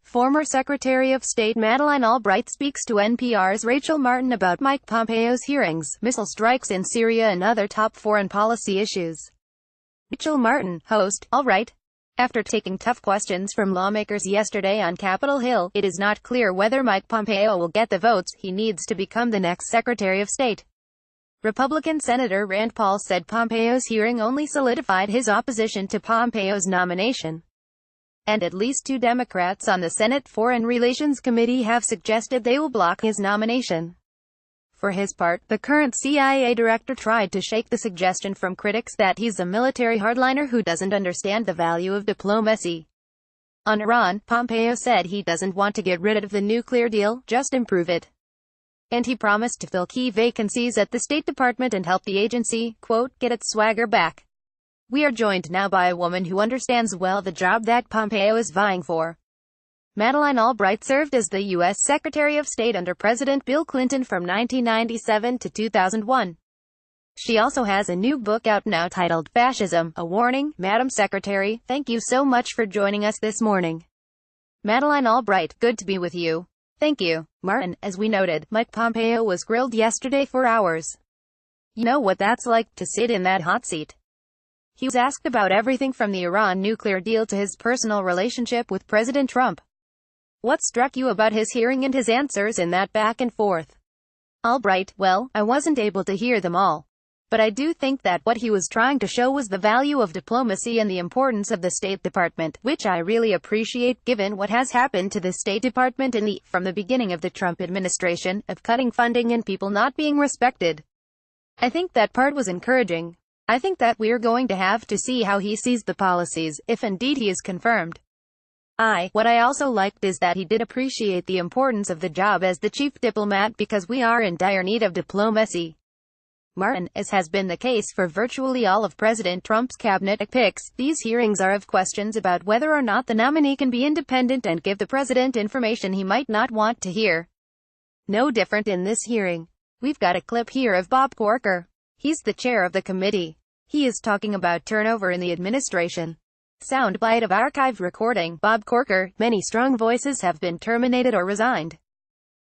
Former Secretary of State Madeleine Albright speaks to NPR's Rachel Martin about Mike Pompeo's hearings, missile strikes in Syria and other top foreign policy issues. Rachel Martin, host, Albright. After taking tough questions from lawmakers yesterday on Capitol Hill, it is not clear whether Mike Pompeo will get the votes he needs to become the next Secretary of State. Republican Senator Rand Paul said Pompeo's hearing only solidified his opposition to Pompeo's nomination. And at least two Democrats on the Senate Foreign Relations Committee have suggested they will block his nomination. For his part, the current CIA director tried to shake the suggestion from critics that he's a military hardliner who doesn't understand the value of diplomacy. On Iran, Pompeo said he doesn't want to get rid of the nuclear deal, just improve it. And he promised to fill key vacancies at the State Department and help the agency, quote, get its swagger back. We are joined now by a woman who understands well the job that Pompeo is vying for. Madeleine Albright served as the U.S. Secretary of State under President Bill Clinton from 1997 to 2001. She also has a new book out now titled Fascism, A Warning. Madam Secretary, thank you so much for joining us this morning. Madeleine Albright, good to be with you. Thank you, Martin. As we noted, Mike Pompeo was grilled yesterday for hours. You know what that's like, to sit in that hot seat. He was asked about everything from the Iran nuclear deal to his personal relationship with President Trump. What struck you about his hearing and his answers in that back and forth? Albright, well, I wasn't able to hear them all. But I do think that what he was trying to show was the value of diplomacy and the importance of the State Department, which I really appreciate given what has happened to the State Department from the beginning of the Trump administration, of cutting funding and people not being respected. I think that part was encouraging. I think that we're going to have to see how he sees the policies, if indeed he is confirmed. What I also liked is that he did appreciate the importance of the job as the chief diplomat because we are in dire need of diplomacy. Martin, as has been the case for virtually all of President Trump's cabinet picks, these hearings are of questions about whether or not the nominee can be independent and give the president information he might not want to hear. No different in this hearing. We've got a clip here of Bob Corker. He's the chair of the committee. He is talking about turnover in the administration. Soundbite of archived recording. Bob Corker, many strong voices have been terminated or resigned.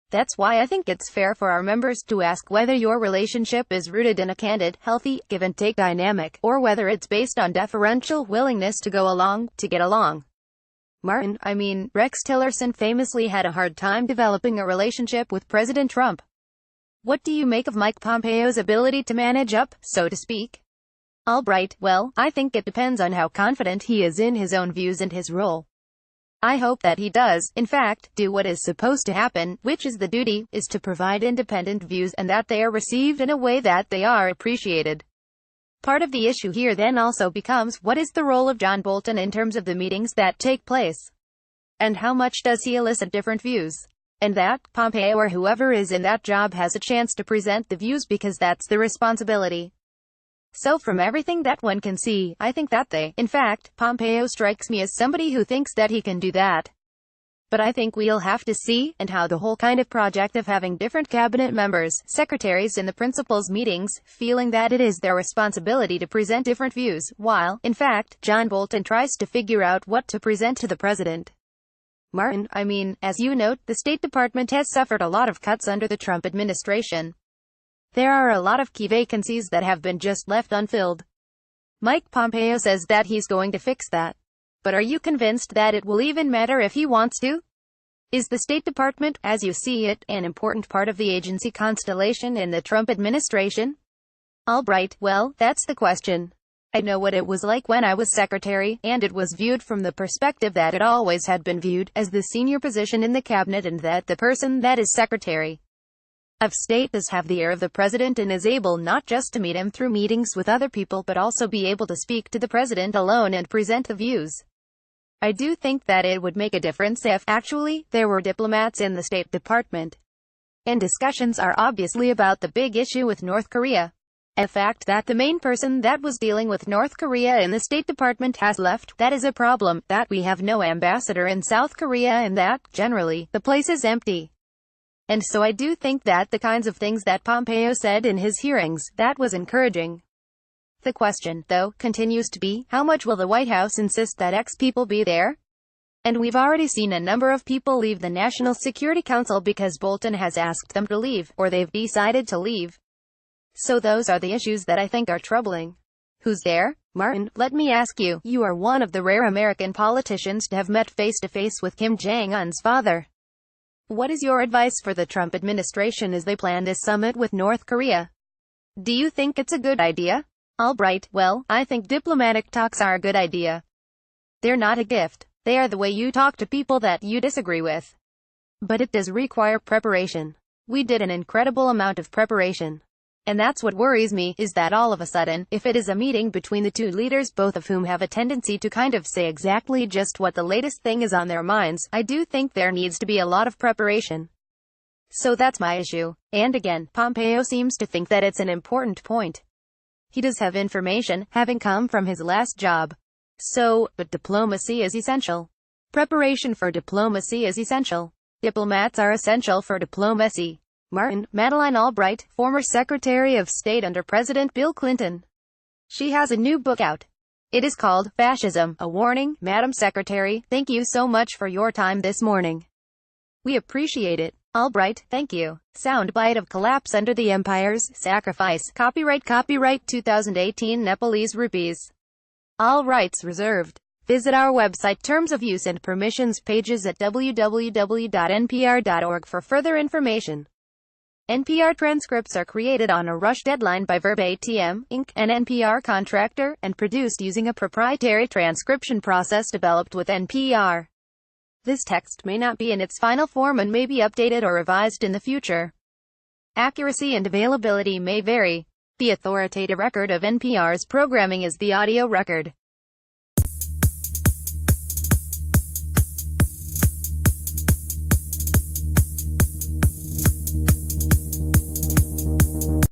That's why I think it's fair for our members to ask whether your relationship is rooted in a candid, healthy, give-and-take dynamic, or whether it's based on deferential willingness to go along, to get along. Martin, Rex Tillerson famously had a hard time developing a relationship with President Trump. What do you make of Mike Pompeo's ability to manage up, so to speak? Albright, well, I think it depends on how confident he is in his own views and his role. I hope that he does, in fact, do what is supposed to happen, which is the duty, is to provide independent views and that they are received in a way that they are appreciated. Part of the issue here then also becomes, what is the role of John Bolton in terms of the meetings that take place? And how much does he elicit different views? And that, Pompeo or whoever is in that job has a chance to present the views because that's the responsibility. So from everything that one can see, I think that in fact, Pompeo strikes me as somebody who thinks that he can do that. But I think we'll have to see, and how the whole kind of project of having different cabinet members, secretaries in the principals meetings, feeling that it is their responsibility to present different views, while, in fact, John Bolton tries to figure out what to present to the president. Martin, as you note, the State Department has suffered a lot of cuts under the Trump administration. There are a lot of key vacancies that have been just left unfilled. Mike Pompeo says that he's going to fix that. But are you convinced that it will even matter if he wants to? Is the State Department, as you see it, an important part of the agency constellation in the Trump administration? Albright, well, that's the question. I know what it was like when I was secretary, and it was viewed from the perspective that it always had been viewed as the senior position in the cabinet and that the person that is secretary of state does have the ear of the president and is able not just to meet him through meetings with other people but also be able to speak to the president alone and present the views. I do think that it would make a difference if, actually, there were diplomats in the State Department. And discussions are obviously about the big issue with North Korea. The fact that the main person that was dealing with North Korea in the State Department has left, that is a problem, that we have no ambassador in South Korea and that, generally, the place is empty. And so I do think that the kinds of things that Pompeo said in his hearings, that was encouraging. The question, though, continues to be, how much will the White House insist that X people be there? And we've already seen a number of people leave the National Security Council because Bolton has asked them to leave, or they've decided to leave. So those are the issues that I think are troubling. Who's there? Martin, let me ask you, you are one of the rare American politicians to have met face-to-face with Kim Jong-un's father. What is your advice for the Trump administration as they plan this summit with North Korea? Do you think it's a good idea? Albright, well, I think diplomatic talks are a good idea. They're not a gift. They are the way you talk to people that you disagree with. But it does require preparation. We did an incredible amount of preparation. And that's what worries me, is that all of a sudden, if it is a meeting between the two leaders, both of whom have a tendency to kind of say exactly just what the latest thing is on their minds, I do think there needs to be a lot of preparation. So that's my issue. And again, Pompeo seems to think that it's an important point. He does have information, having come from his last job. But diplomacy is essential. Preparation for diplomacy is essential. Diplomats are essential for diplomacy. Martin, Madeleine Albright, former Secretary of State under President Bill Clinton. She has a new book out. It is called Fascism, A Warning. Madam Secretary, thank you so much for your time this morning. We appreciate it. Albright, thank you. Soundbite of Collapse Under the Empire's Sacrifice. Copyright 2018 Nepalese rupees. All rights reserved. Visit our website Terms of Use and Permissions pages at www.npr.org for further information. NPR transcripts are created on a rush deadline by Verbatim, Inc., an NPR contractor, and produced using a proprietary transcription process developed with NPR. This text may not be in its final form and may be updated or revised in the future. Accuracy and availability may vary. The authoritative record of NPR's programming is the audio record.